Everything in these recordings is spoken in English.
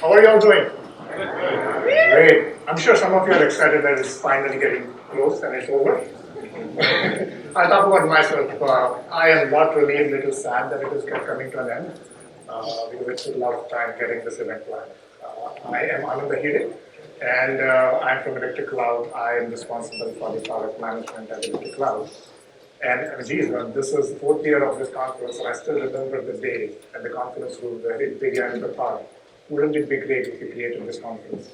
How are you all doing? Great. I'm sure some of you are excited that it's finally getting close and it's over. I'll talk about myself. I am not really a little sad that it is coming to an end because it took a lot of time getting this event planned. I am Anand Ahire, and I'm from Electric Cloud. I am responsible for the product management at Electric Cloud. And geez, this is the fourth year of this conference, and I still remember the day at the conference room where it began the thought, wouldn't it be great if we created this conference?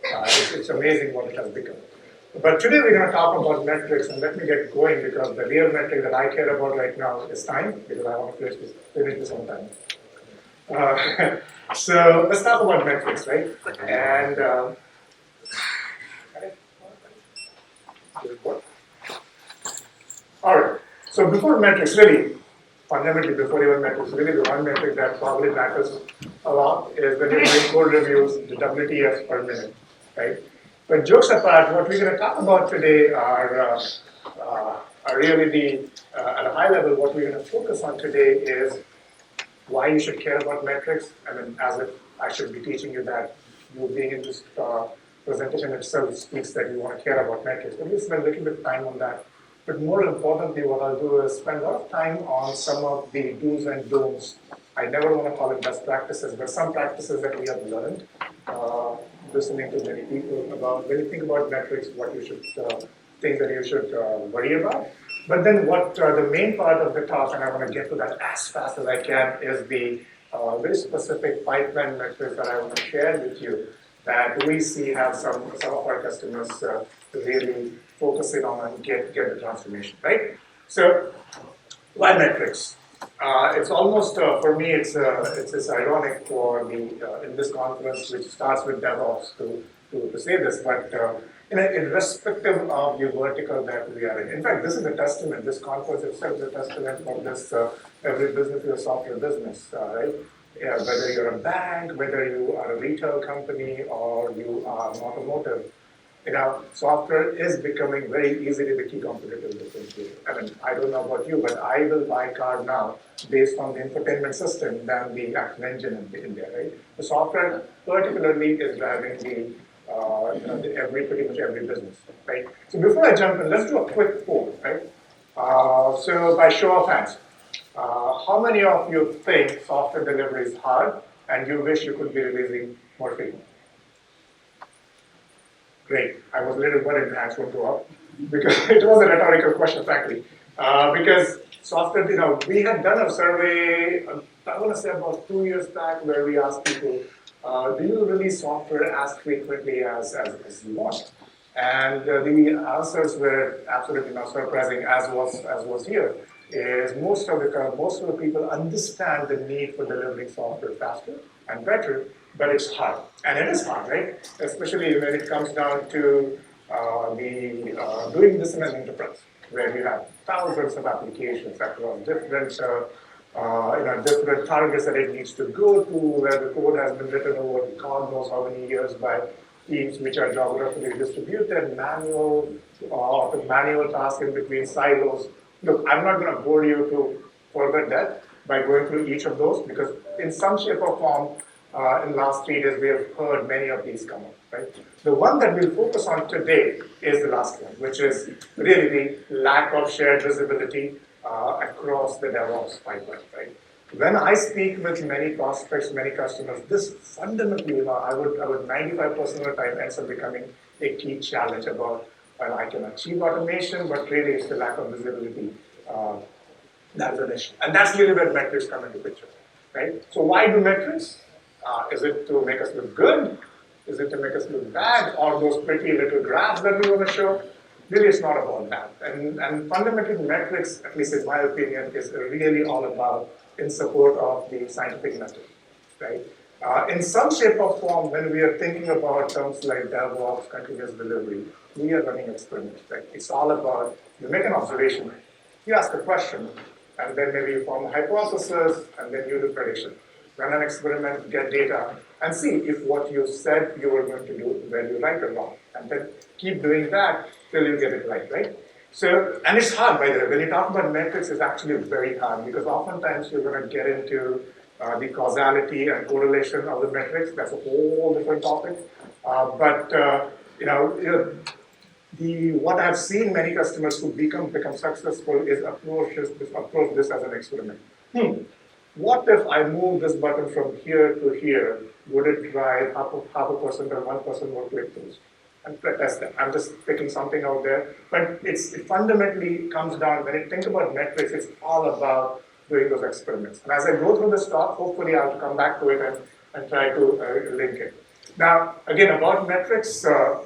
It's amazing what it has become. But today we're going to talk about metrics, and let me get going because the real metric that I care about right now is time, because I want to finish this on time. So let's talk about metrics, right? And all right. So before metrics, really, fundamentally before even metrics, really the one metric that probably matters a lot is when you're doing code reviews, the WTFs per minute, right? But jokes apart, what we're going to talk about today are really at a high level, what we're going to focus on today is why you should care about metrics. I mean, as if I should be teaching you that you being in this presentation itself speaks that you want to care about metrics. But we'll spend a little bit of time on that. But more importantly, what I'll do is spend a lot of time on some of the do's and don'ts. I never want to call it best practices, but some practices that we have learned, listening to many people about when you think about metrics, what you should things that you should worry about. But then what the main part of the talk, and I want to get to that as fast as I can, is the very specific pipeline metrics that I want to share with you that we see have some of our customers really focusing on and get the transformation, right? So, why metrics? It's almost for me. It's ironic for the in this conference, which starts with DevOps, to say this, but irrespective of the vertical that we are in. In fact, this is a testament. This conference itself is a testament for this. Every business is a software business, right? Yeah, whether you're a bank, whether you are a retail company, or you are an automotive. Software is becoming very easily the key competitive differentiator. I mean, I don't know about you, but I will buy a car now based on the infotainment system than the actual engine in there, right? The software particularly is driving pretty much every business, right? So before I jump in, let's do a quick poll, right? So by show of hands, how many of you think software delivery is hard and you wish you could be releasing more frequently? Great. I was a little worried the hands won't go up because it was a rhetorical question, frankly. Because software, we had done a survey, I want to say about 2 years back, where we asked people, do you release software as frequently as you want? And the answers were absolutely not surprising, as was here. Is most of the people understand the need for delivering software faster and better, but it's hard, and it is hard, right? Especially when it comes down to doing this in an enterprise, where you have thousands of applications across different targets that it needs to go to, where the code has been written over God knows how many years by teams which are geographically distributed, manual tasks in between silos. Look, I'm not going to bore you to further depth by going through each of those because in some shape or form, in the last 3 days, we have heard many of these come up, right? The one that we'll focus on today is the last one, which is really the lack of shared visibility across the DevOps pipeline, right? When I speak with many prospects, many customers, this fundamentally, I would 95% of the time ends up becoming a key challenge about I can achieve automation, but really it's the lack of visibility that is an issue. And that's really where metrics come into picture, right? So why do metrics? Is it to make us look good? Is it to make us look bad? Or those pretty little graphs that we want to show? Really, it's not about that. And fundamentally, metrics, at least in my opinion, is really all about in support of the scientific method, right? In some shape or form, when we are thinking about terms like DevOps, continuous delivery, we are running experiments, right? It's all about, you make an observation, you ask a question, and then maybe you form a hypothesis, and then you do prediction. Run an experiment, get data, and see if what you said you were going to do, whether you're right or wrong. And then keep doing that till you get it right? So, and it's hard, by the way. When you talk about metrics, it's actually very hard because oftentimes you're going to get into the causality and correlation of the metrics. That's a whole different topic. But what I've seen many customers who become successful is approach this as an experiment. What if I move this button from here to here? Would it drive half a percent or 1% more click-throughs? And test that. I'm just picking something out there. But it fundamentally comes down, when you think about metrics, it's all about doing those experiments. And as I go through this talk, hopefully I'll come back to it and try to link it. Now, again, about metrics, there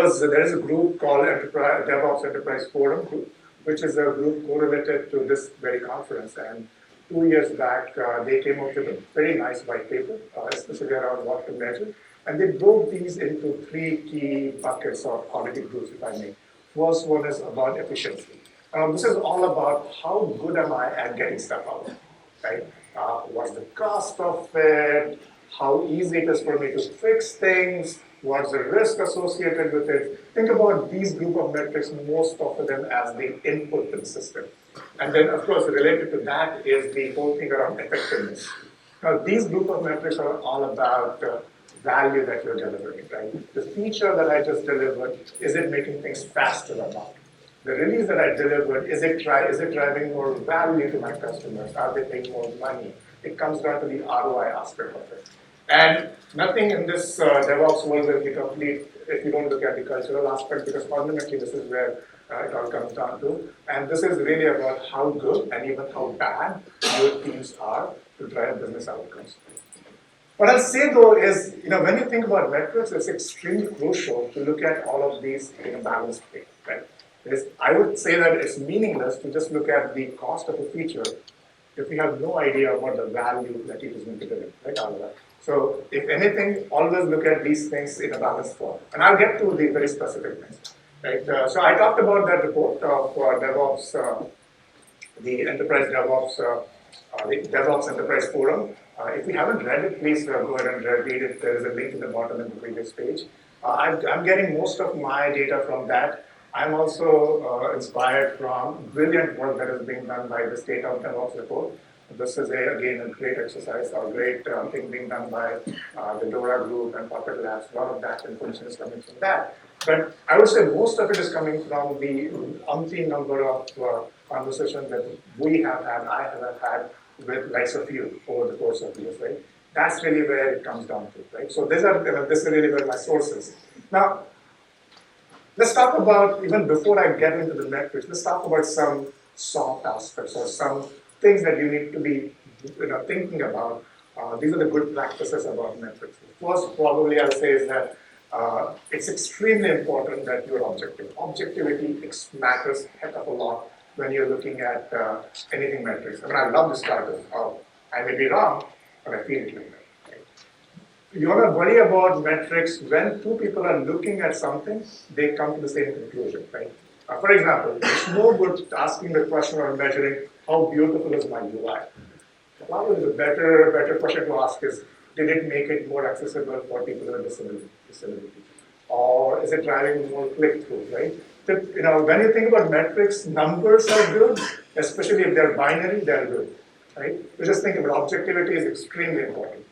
is a group called DevOps Enterprise Forum Group, which is a group correlated to this very conference. And 2 years back, they came up with a very nice white paper, especially around what to measure. And they broke these into 3 key buckets or quality groups, if I may. First one is about efficiency. This is all about how good am I at getting stuff out, right? What's the cost of it? How easy it is for me to fix things? What's the risk associated with it? Think about these group of metrics, most of them as the input to the system. And then, of course, related to that is the whole thing around effectiveness. Now, these group of metrics are all about value that you're delivering, right? The feature that I just delivered, is it making things faster or not? The release that I delivered, is it driving more value to my customers? Are they paying more money? It comes down to the ROI aspect of it. And nothing in this DevOps world will be complete if you don't look at the cultural aspect, because fundamentally this is where it all comes down to. And this is really about how good and even how bad your teams are to drive business outcomes. What I'll say though is, when you think about metrics, it's extremely crucial to look at all of these in a balanced way, right? I would say that it's meaningless to just look at the cost of a feature if we have no idea about the value that it is going to deliver, right, out of that. So if anything, always look at these things in a balanced form. And I'll get to the very specific things, right? So I talked about that report of DevOps, the Enterprise DevOps, the DevOps Enterprise Forum. If you haven't read it, please go ahead and read it. There is a link in the bottom of the previous page. I'm getting most of my data from that. I'm also inspired from brilliant work that is being done by the State of DevOps report. This is, again, a great exercise, a great thing being done by the DORA group and Puppet Labs. A lot of that information is coming from that. But I would say most of it is coming from the umpteen number of conversations that we have had, I have had with likes of you over the course of years, right? That's really where it comes down to, right? So this is really where my source is. Now, let's talk about, even before I get into the metrics, let's talk about some soft aspects or some things that you need to be thinking about. These are the good practices about metrics. First, probably I'll say is that it's extremely important that you're objective. Objectivity matters a heck of a lot when you're looking at anything metrics. I mean, I love this title. I may be wrong, but I feel it like that. Right? You want to worry about metrics when two people are looking at something, they come to the same conclusion, right? For example, it's no good asking the question or measuring how beautiful is my UI. Probably the better question to ask is, did it make it more accessible for people with disability? Or is it driving more click-through, right? When you think about metrics, numbers are good, especially if they're binary, they're good, right? So just think about objectivity is extremely important.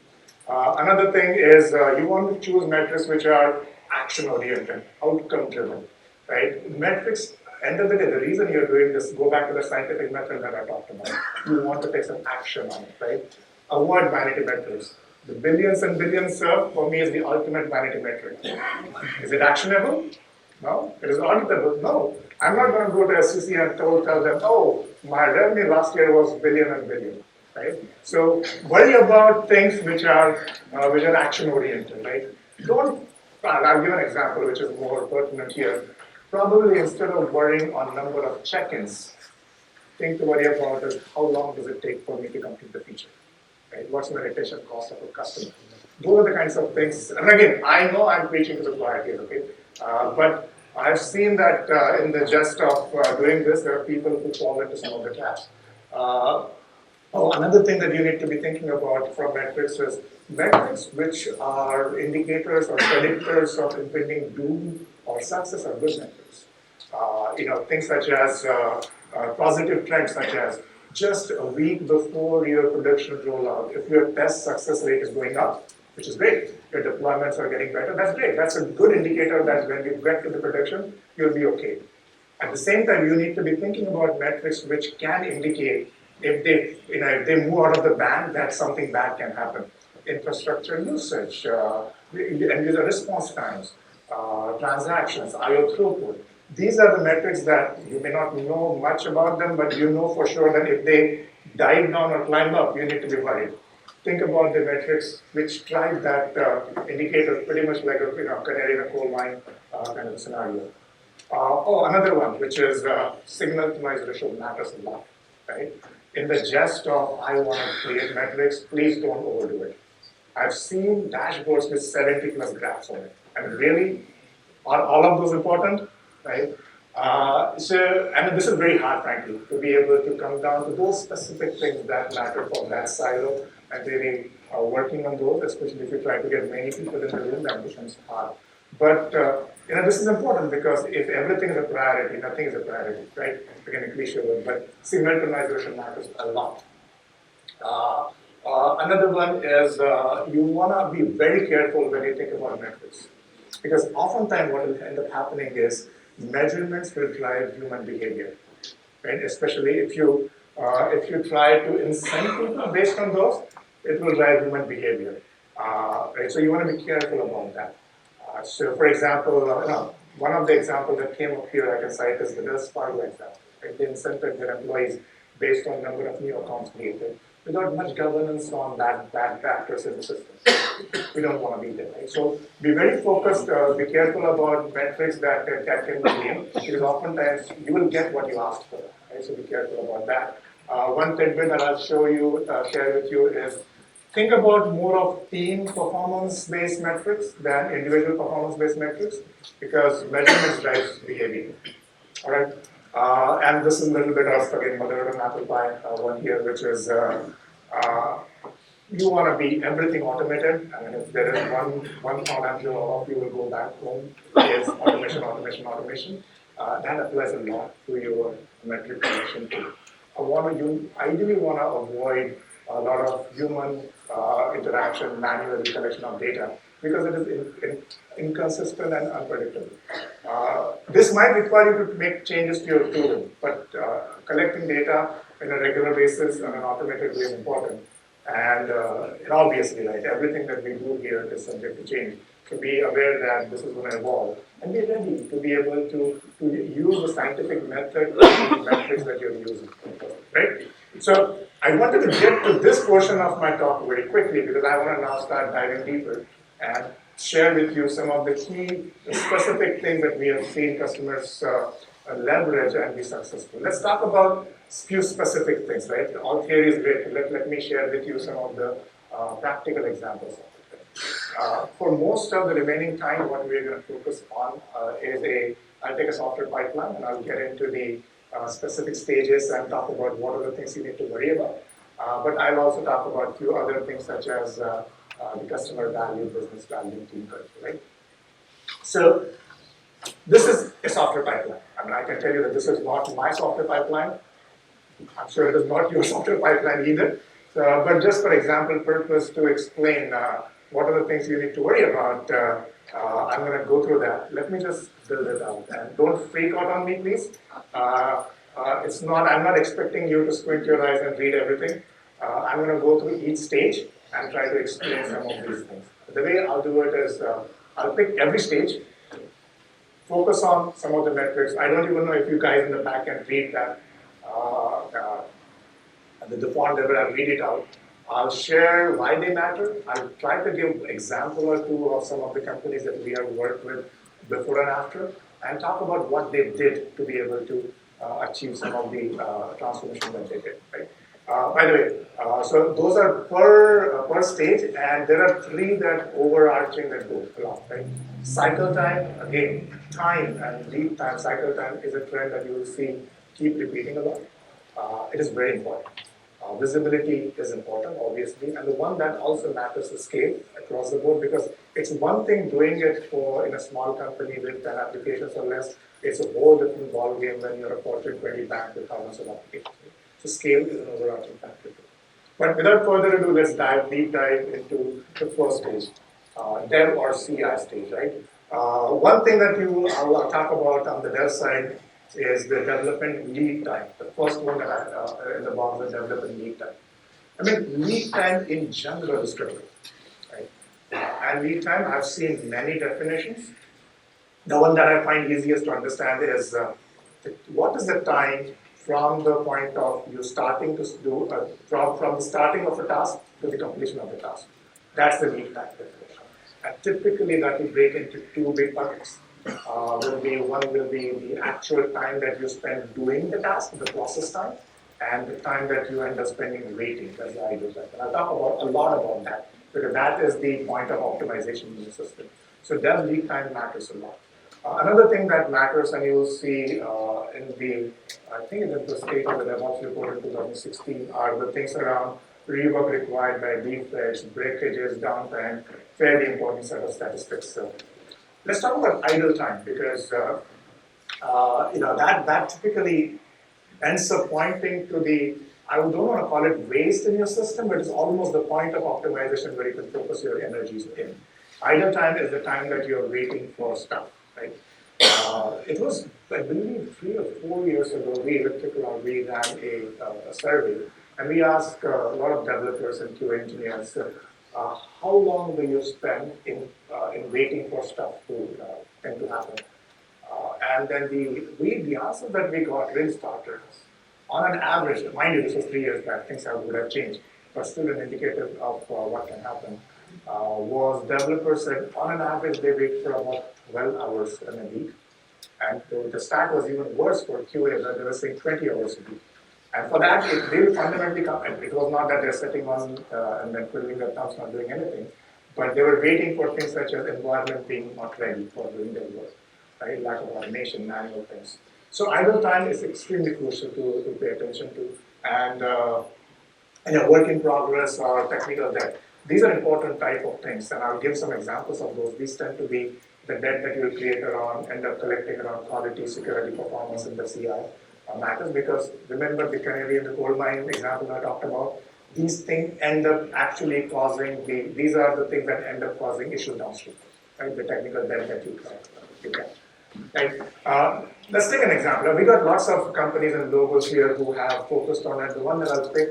Another thing is you want to choose metrics which are action-oriented, outcome-driven, right? Metrics, end of the day, the reason you're doing this, go back to the scientific method that I talked about. You want to take some action on it, right? Avoid vanity metrics. The billions and billions for me is the ultimate vanity metric. Is it actionable? No. It is auditable? No. I'm not going to go to SEC and tell them, oh, my revenue last year was billion and billion, right? So worry about things which are action oriented, right? I'll give an example which is more pertinent here. Probably instead of worrying on number of check-ins, thing to worry about is how long does it take for me to complete the feature, right? What's the retention cost of a customer? Those are the kinds of things. And again, I know I'm preaching to the choir here, okay? But I've seen that in the gist of doing this, there are people who fall into some of the traps. Another thing that you need to be thinking about from metrics is metrics which are indicators or predictors of impending doom or success are good metrics. Things such as positive trends such as just a week before your production rollout, if your test success rate is going up, which is great, your deployments are getting better, that's great. That's a good indicator that when you get to the production, you'll be okay. At the same time, you need to be thinking about metrics which can indicate if they move out of the band, that something bad can happen. Infrastructure usage, end user response times, transactions, IO throughput. These are the metrics that you may not know much about them, but you know for sure that if they dive down or climb up, you need to be worried. Think about the metrics which drive that indicator, pretty much like a canary in a coal mine kind of scenario. Another one, which is signal to noise ratio matters a lot, right? In the jest of I want to create metrics, please don't overdo it. I've seen dashboards with 70 plus graphs on it. And really, are all of those important, right? This is very hard, frankly, to be able to come down to those specific things that matter for that silo and really working on those, especially if you try to get many people in the room, that becomes hard. But this is important because if everything is a priority, nothing is a priority, right? Again, a cliche word, but signal to noise ratio matters a lot. Another one is you want to be very careful when you think about metrics, because oftentimes what will end up happening is measurements will drive human behavior, right? Especially if you try to incent people based on those, it will drive human behavior, right? So you want to be careful about that. So, for example, one of the examples that came up here I can cite is the Wells Fargo example. Right? They incented their employees based on number of new accounts created, without much governance on bad factors in the system. We don't want to be there, right? So be very focused, be careful about metrics that can be named, because oftentimes you will get what you asked for, right? So be careful about that. One tidbit that I'll share with you is think about more of team performance-based metrics than individual performance-based metrics, because measurements drives behavior. All right. And this is a little bit of, again, mother and apple pie one here, which is you want to be everything automated. And if there is one thought I'm sure all of you will go back home is automation. That applies a lot to your metric collection too. You ideally want to avoid a lot of human interaction, manual collection of data, because it is inconsistent and unpredictable. This might require you to make changes to your tooling, but collecting data on a regular basis on an automated way is important. And obviously, right, everything that we do here is subject to change. So be aware that this is going to evolve, and be ready to be able to use the scientific method of the metrics that you're using, right? So I wanted to get to this portion of my talk very quickly because I want to now start diving deeper and share with you some of the key specific things that we have seen customers leverage and be successful. Let's talk about a few specific things, right? All theory is great. Let me share with you some of the practical examples. For most of the remaining time, what we're going to focus on I'll take a software pipeline and I'll get into the specific stages and talk about what are the things you need to worry about. But I'll also talk about a few other things such as the customer value, business value, team culture, right? So this is a software pipeline. I mean, I can tell you that this is not my software pipeline. I'm sure it is not your software pipeline either. So, but just for example purpose to explain what are the things you need to worry about, I'm going to go through that. Let me just build it out. And don't freak out on me, please. I'm not expecting you to squint your eyes and read everything. I'm going to go through each stage and try to explain some of these things. The way I'll do it is I'll pick every stage, focus on some of the metrics. I don't even know if you guys in the back can read that. The font level, I'll read it out. I'll share why they matter. I'll try to give an example or two of some of the companies that we have worked with before and after, and talk about what they did to be able to achieve some of the transformation that they did. Right? By the way, so those are per stage, and there are three that overarching that go along. Right? Cycle time, again, time and lead time. Cycle time is a trend that you will see keep repeating a lot. It is very important. Visibility is important, obviously, and the one that also matters is scale across the board, because it's one thing doing it in a small company with 10 applications or less. It's a whole different ballgame when you're a Fortune 20 bank with thousands of applications. So scale is an overarching factor. But without further ado, let's deep dive into the first stage, dev or CI stage, right? One thing that I'll talk about on the dev side is the development lead time. The first one that in the box is development lead time. I mean, lead time in general is critical, right? And lead time, I've seen many definitions. The one that I find easiest to understand is what is the time from the point of you starting to do, from the starting of a task to the completion of the task. That's the lead time definition. And typically that will break into two big buckets. One will be the actual time that you spend doing the task, the process time, and the time that you end up spending waiting, that's the idle time. And I'll talk a lot about that, because that is the point of optimization in the system. So dev lead time matters a lot. Another thing that matters, and you'll see I think in the state of the DevOps report in 2016, are the things around rework required by defects, breakages, downtime, fairly important set of statistics. Let's talk about idle time, because that typically ends up pointing to the, I don't want to call it waste in your system, but it's almost the point of optimization where you can focus your energies in. Idle time is the time that you're waiting for stuff, right? It was, I believe, 3 or 4 years ago, we ran a survey, and we asked a lot of developers and QA engineers, how long will you spend in waiting for stuff to tend to happen? And then the answer that we got really started us. On an average, mind you, this was 3 years back, things would have changed, but still an indicator of what can happen, was developers said on an average they wait for about 12 hours in a week. And the stat was even worse for QA, that they were saying 20 hours a week. And for that, they will fundamentally come, and it was not that they're sitting on and then twiddling their thumbs, not doing anything, but they were waiting for things such as environment being not ready for doing their work, right? Lack of automation, manual things. So idle time is extremely crucial to pay attention to, and work in progress or technical debt. These are important type of things, and I'll give some examples of those. These tend to be the debt that you'll create around, end up collecting around quality, security, performance in the CI matters, because remember the canary in the coal mine example I talked about. These things end up actually causing these are the things that end up causing issues downstream, right? The technical debt that you get. Right? Let's take an example. We got lots of companies and logos here who have focused on it. The one that I'll pick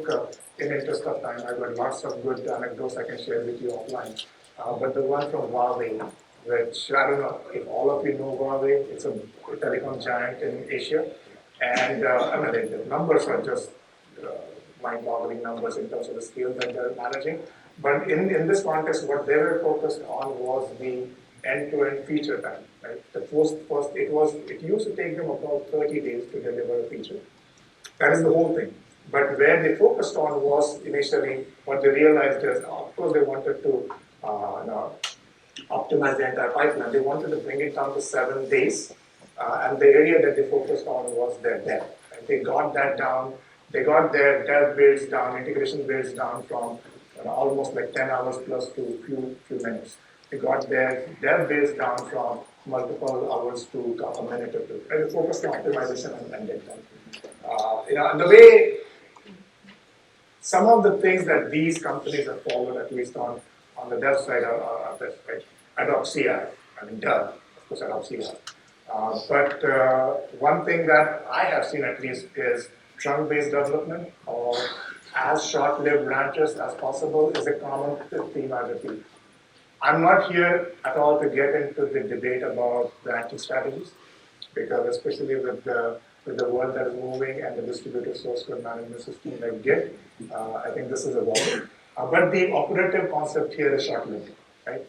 in interest of time, I've got lots of good anecdotes I can share with you offline. But the one from Huawei, which I don't know if all of you know Huawei, it's a telecom giant in Asia. And the numbers are just mind-boggling numbers in terms of the scale that they're managing. But in this context, what they were focused on was the end-to-end feature time. Right? It used to take them about 30 days to deliver a feature. That is the whole thing. But where they focused on was initially what they realized is, of course, they wanted to optimize the entire pipeline. They wanted to bring it down to 7 days. And the area that they focused on was their dev. And they got that down. They got their dev builds down, integration builds down from almost like 10 hours plus to few minutes. They got their dev builds down from multiple hours to a minute or two. And they focused on optimization and did that. And the way some of the things that these companies have followed, at least on the dev side, are this, right? Adopt CI. I mean, of course, adopt CI. But one thing that I have seen at least is trunk-based development, or as short-lived branches as possible, is a common theme I repeat. I'm not here at all to get into the debate about branching strategies, because especially with the world that is moving and the distributed source code management system like Git, I think this is evolving. But the operative concept here is short-lived, right?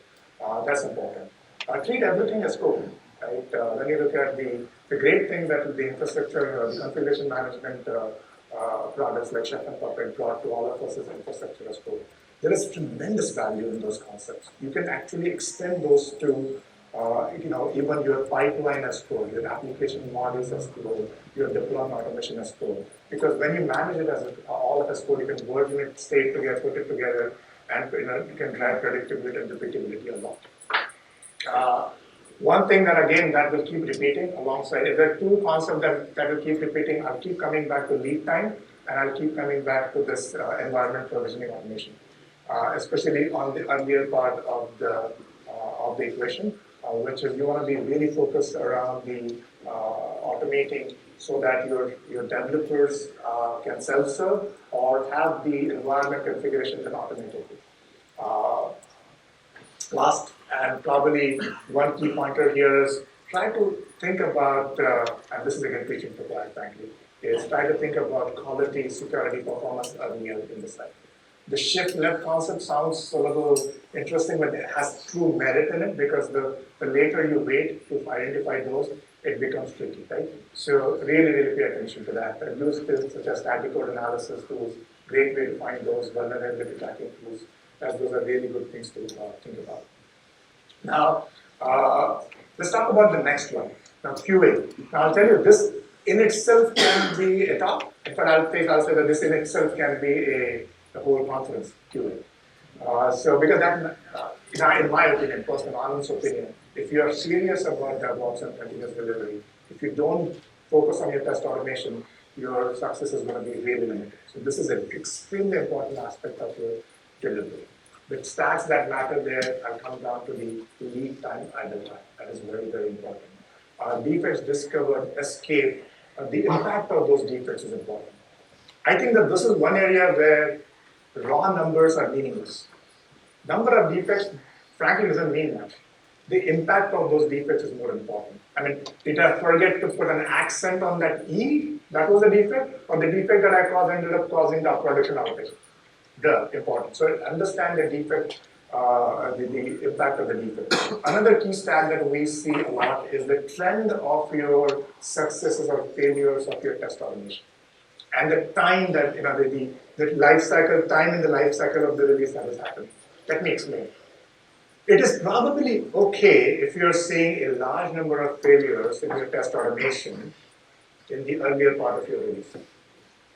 That's important. Treat everything as code. Right? When you look at the great thing that the infrastructure, the configuration management products like Chef and Puppet brought to all of us is infrastructure as code. There is tremendous value in those concepts. You can actually extend those to, even your pipeline as code, your application models as code, your deployment automation as code. Because when you manage it as all as code, you can version it, state together, put it together, and you can drive predictability and repeatability a lot. One thing that again that will keep repeating alongside, if there are two concepts that will keep repeating, I'll keep coming back to lead time and I'll keep coming back to this environment provisioning automation, especially on the earlier part of the equation, which is you want to be really focused around the automating so that your developers can self-serve or have the environment configuration then automated. Last and probably one key pointer here is try to think about, and this is again preaching to choir, frankly, is try to think about quality, security, performance earlier in the cycle. The shift left concept sounds a little interesting, but it has true merit in it because the later you wait to identify those, it becomes tricky, right? So really pay attention to that. Use tools such as static code analysis tools, great way to find those vulnerability tracking tools, as those are really good things to think about. Now, let's talk about the next one. Now, QA. Now, I'll tell you, this in itself can be a talk. In fact, I'll say that this in itself can be a whole conference, QA. So, because that, in my opinion, personal Anand's opinion, if you are serious about DevOps and continuous delivery, if you don't focus on your test automation, your success is going to be really limited. So, this is an extremely important aspect of your delivery. The stats that matter there, I'll come down to the lead time, idle time. That is very important. Defects discovered, escape, the impact of those defects is important. I think that this is one area where raw numbers are meaningless. Number of defects, frankly, doesn't mean much. The impact of those defects is more important. I mean, did I forget to put an accent on that E? That was a defect? Or the defect that I caused ended up causing the production outage? Important. So understand the defect, the impact of the defect. Another key stat that we see a lot is the trend of your successes or failures of your test automation. And the time that, the life cycle, time in the life cycle of the release that is happening. Let me explain. It is probably okay if you're seeing a large number of failures in your test automation in the earlier part of your release,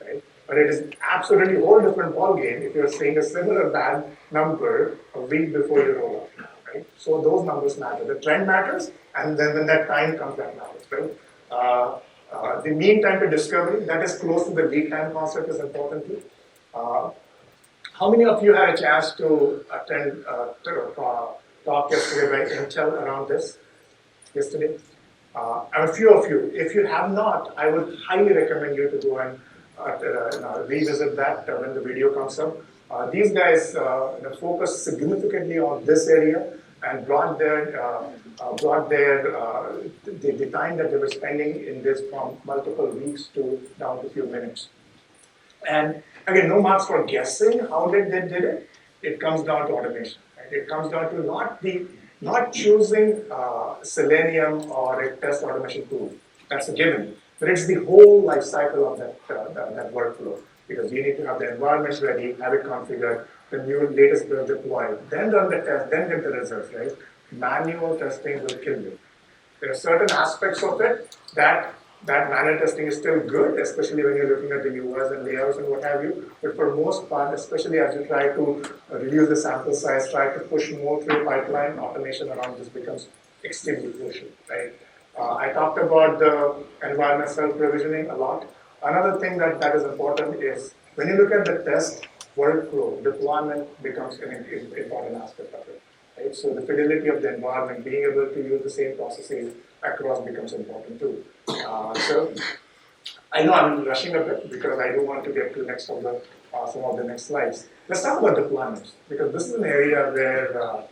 right? But it is absolutely a whole different ballgame if you're seeing a similar bad number a week before you roll out, right? So those numbers matter. The trend matters, and then when that time comes, that matters, right? The mean time to discovery, that is close to the lead time concept, is important too. How many of you had a chance to attend talk yesterday by Intel around this yesterday? And a few of you, if you have not, I would highly recommend you to go and revisit that when the video comes up. These guys focus significantly on this area and brought the time that they were spending in this from multiple weeks to down to a few minutes. And again, no marks for guessing how they did it. It comes down to automation. Right? It comes down to not choosing Selenium or a test automation tool. That's a given. But it's the whole life cycle of that workflow, because you need to have the environments ready, have it configured, the new latest build deployed, then run the test, then get the results, right? Manual testing will kill you. There are certain aspects of it that manual testing is still good, especially when you're looking at the UIs and layouts and what have you. But for most part, especially as you try to reduce the sample size, try to push more through pipeline, automation around this becomes extremely crucial, right? I talked about the environment self-provisioning a lot. Another thing that is important is when you look at the test workflow, deployment becomes an important aspect of it. Right? So the fidelity of the environment, being able to use the same processes across becomes important too. So I know I'm rushing a bit because I do want to get to some of the next slides. Let's talk about deployments, because this is an area where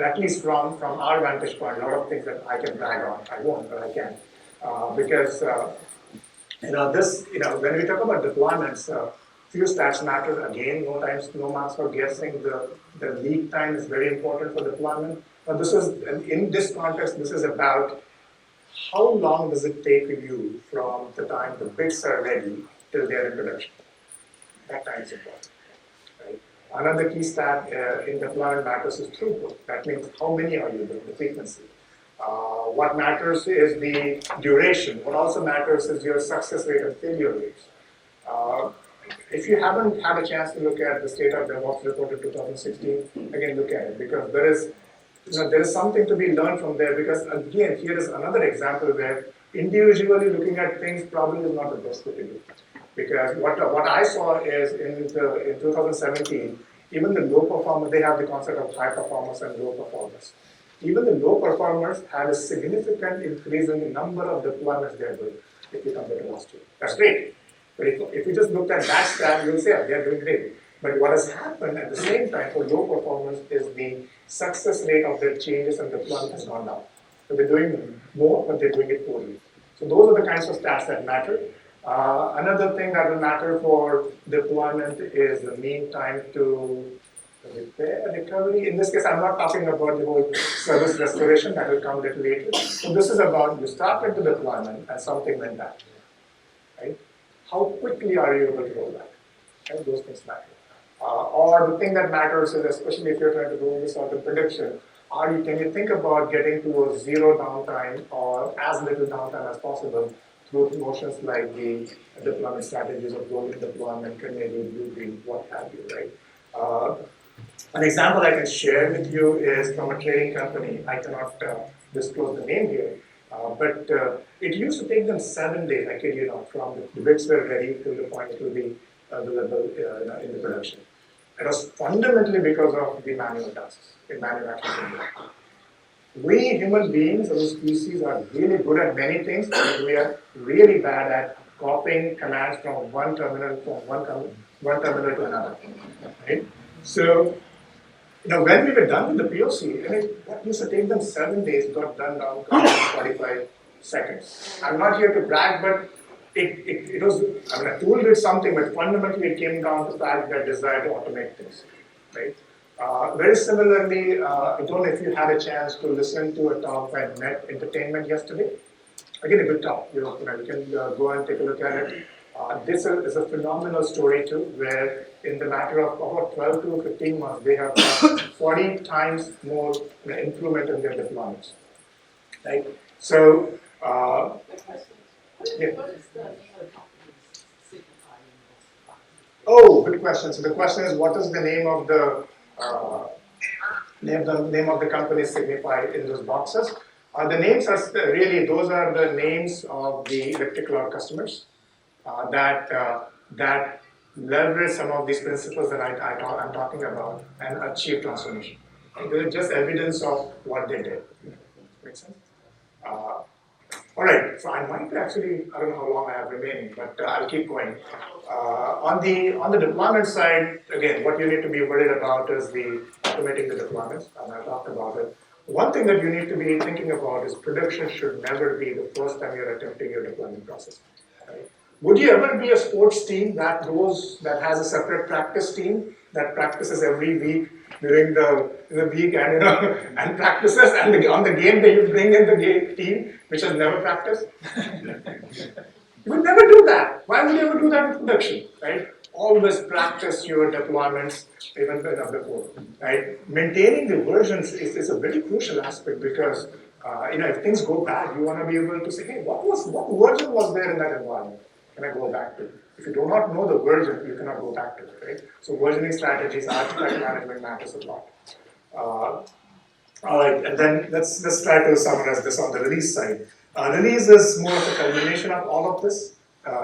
at least from our vantage point, a lot of things that I can brag on. I won't, but I can. Because when we talk about deployments, few stats matter. Again, no marks for guessing. The lead time is very important for deployment. But in this context, this is about how long does it take you from the time the bits are ready till they're in production. That time is important. Another key stat in deployment matters is throughput. That means how many are you doing, the frequency. What matters is the duration. What also matters is your success rate and failure rates. If you haven't had a chance to look at the State of DevOps report of 2016, again, look at it, because there is something to be learned from there, because again, here is another example where individually looking at things probably is not the best way to do. Because what I saw is in 2017, even the low performers, they have the concept of high performers and low performers. Even the low performers had a significant increase in the number of deployments they are doing if you compare to last year. That's great. But if you just looked at that stat, you'll say, they are doing great. But what has happened at the same time for low performers is the success rate of their changes and deployment has gone down. So they're doing more, but they're doing it poorly. So those are the kinds of stats that matter. Another thing that will matter for deployment is the mean time to repair, recovery. In this case, I'm not talking about the whole service restoration, that will come a little later. So this is about you started the deployment and something went bad, right? How quickly are you able to roll back? Right? Those things matter. Or the thing that matters is, especially if you're trying to do this sort of prediction, can you think about getting to a zero downtime or as little downtime as possible through motions like the deployment strategies of rolling deployment, canary, blue, green, what have you, right? An example I can share with you is from a trading company. I cannot disclose the name here, but it used to take them 7 days, I kid you not, from the bids were ready to the point it will be available in the production. It was fundamentally because of the manual tasks in manufacturing. We human beings as a species are really good at many things, but we are really bad at copying commands from one terminal to another. Right? So, when we were done with the POC, what used to take them 7 days got done down to 45 seconds. I'm not here to brag, but it was, a tool did something, but fundamentally it came down to the fact that desire to automate things, right? Very similarly, I don't know if you had a chance to listen to a talk by Net Entertainment yesterday. Again, a good talk. You can go and take a look at it. This is a phenomenal story too, where in the matter of about 12 to 15 months, they have 40 times more improvement in their deployments. Right? So, yeah. Oh, good question. So the question is, what is the name of the name of the company signified in those boxes? The names are really, those are the names of the electric cloud customers that leverage some of these principles that I'm talking about and achieve transformation. They're just evidence of what they did. Make sense? All right, so I might actually, I don't know how long I have remaining, but I'll keep going. On the deployment side, again, what you need to be worried about is the automating the deployments, and I talked about it. One thing that you need to be thinking about is production should never be the first time you're attempting your deployment process. Right? Would you ever be a sports team that has a separate practice team that practices every week during the week and practices, and on the game day you bring in the team which has never practiced? You would never do that. Why would you ever do that in production, right? Always practice your deployments even before, right? Maintaining the versions is a very crucial aspect because if things go bad, you want to be able to say, hey, what version was there in that environment? Can I go back to it? If you do not know the version, you cannot go back to it, right? So versioning strategies, artifact management matters a lot. All right, and then let's try to summarize this on the release side. Release is more of a culmination of all of this,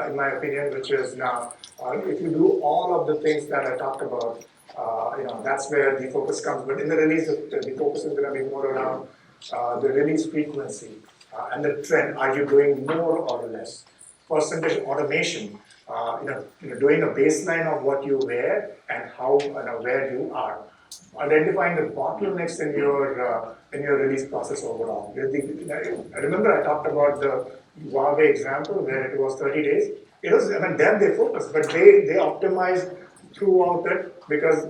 in my opinion, which is now, if you do all of the things that I talked about, that's where the focus comes. But in the release, the focus is going to be more around the release frequency and the trend. Are you doing more or less? Percentage automation, doing a baseline of what you wear and how where you are. Identifying the bottlenecks in your release process overall. I remember I talked about the Huawei example where it was 30 days. It was, then they focused, but they optimized throughout it because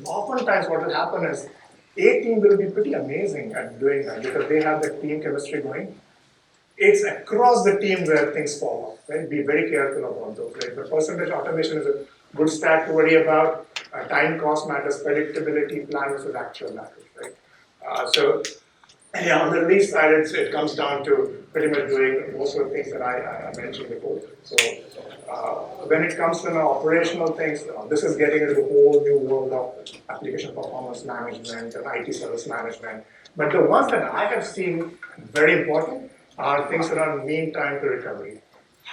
oftentimes what will happen is a team will be pretty amazing at doing that because they have the team chemistry going. It's across the team where things fall off, right? Be very careful about those, right? But percentage automation is a good stat to worry about. Time cost matters, predictability, plan versus actual matters, right? On the release side, it comes down to pretty much doing most of the things that I mentioned before. So when it comes to operational things, this is getting into the whole new world of application performance management and IT service management. But the ones that I have seen very important are things around mean time to recovery.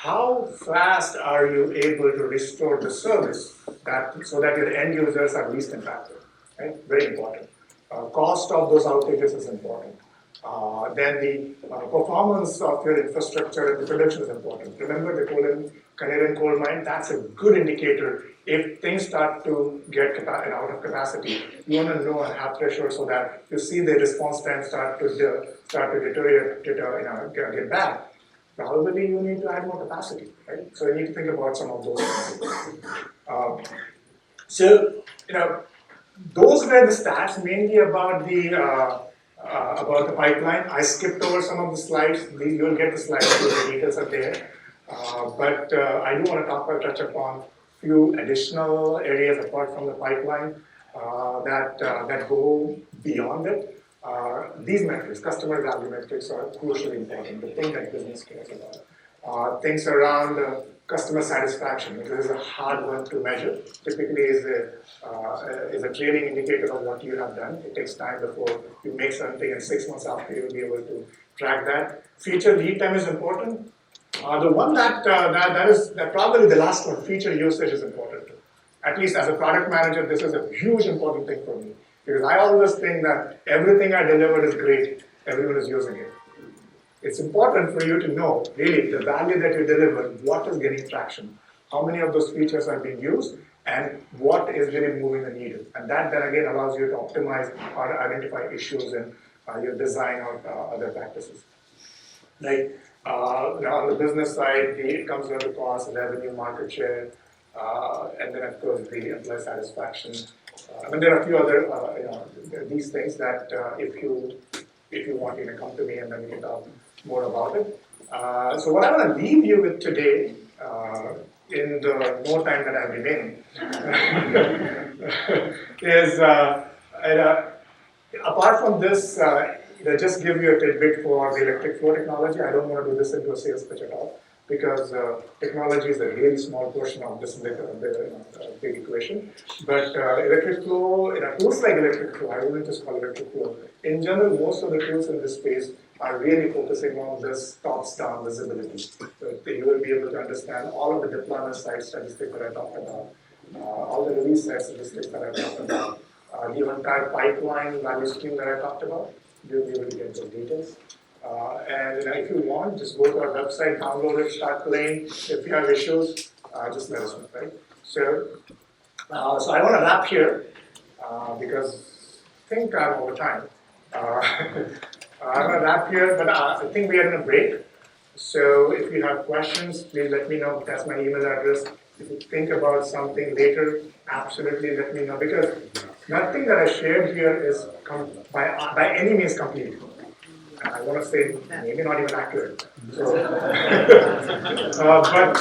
how fast are you able to restore the service so that your end users are least impacted, right? Very important. Cost of those outages is important. Then the performance of your infrastructure and the production is important. Remember the Canadian coal mine, that's a good indicator. If things start to get out of capacity, you want to know and have threshold so that you see the response time start to deteriorate, get bad. Probably you need to add more capacity, right? So you need to think about some of those things. So, those were the stats mainly about the pipeline. I skipped over some of the slides. You'll get the slides, the details are there. But I do want to touch upon a few additional areas apart from the pipeline that go beyond it. These metrics, customer value metrics, are crucially important, the thing that business cares about. Things around customer satisfaction, because it's a hard one to measure. Typically is a trailing indicator of what you have done. It takes time before you make something, and 6 months after you'll be able to track that. Feature lead time is important. The one that probably the last one, feature usage, is important too. At least as a product manager, this is a huge important thing for me. Because I always think that everything I delivered is great, everyone is using it. It's important for you to know, really, the value that you deliver, what is getting traction, how many of those features are being used, and what is really moving the needle. And that then again allows you to optimize or identify issues in your design or other practices. Right? On the business side, it comes down to cost, revenue, market share, and then of course the employee satisfaction. There are a few other these things that if you want, you can come to me and then we can talk more about it. So what I want to leave you with today, in the no time that I have remaining, is apart from this, just give you a tidbit for the electric flow technology. I don't want to do this into a sales pitch at all, because technology is a really small portion of this big equation. But electric flow, tools like electric flow, I wouldn't just call electric flow. In general, most of the tools in this space are really focusing on this tops-down visibility. So you will be able to understand all of the deployment side statistics that I talked about, all the release side statistics that I talked about, the entire pipeline value stream that I talked about. You'll be able to get those details. And if you want, just go to our website, download it, start playing. If you have issues, just let us know, right? So I want to wrap here because I think I'm over time. I'm going to wrap here, but I think we are in a break. So if you have questions, please let me know. That's my email address. If you think about something later, absolutely let me know, because nothing that I shared here is by any means complete. I want to say maybe not even accurate. So, but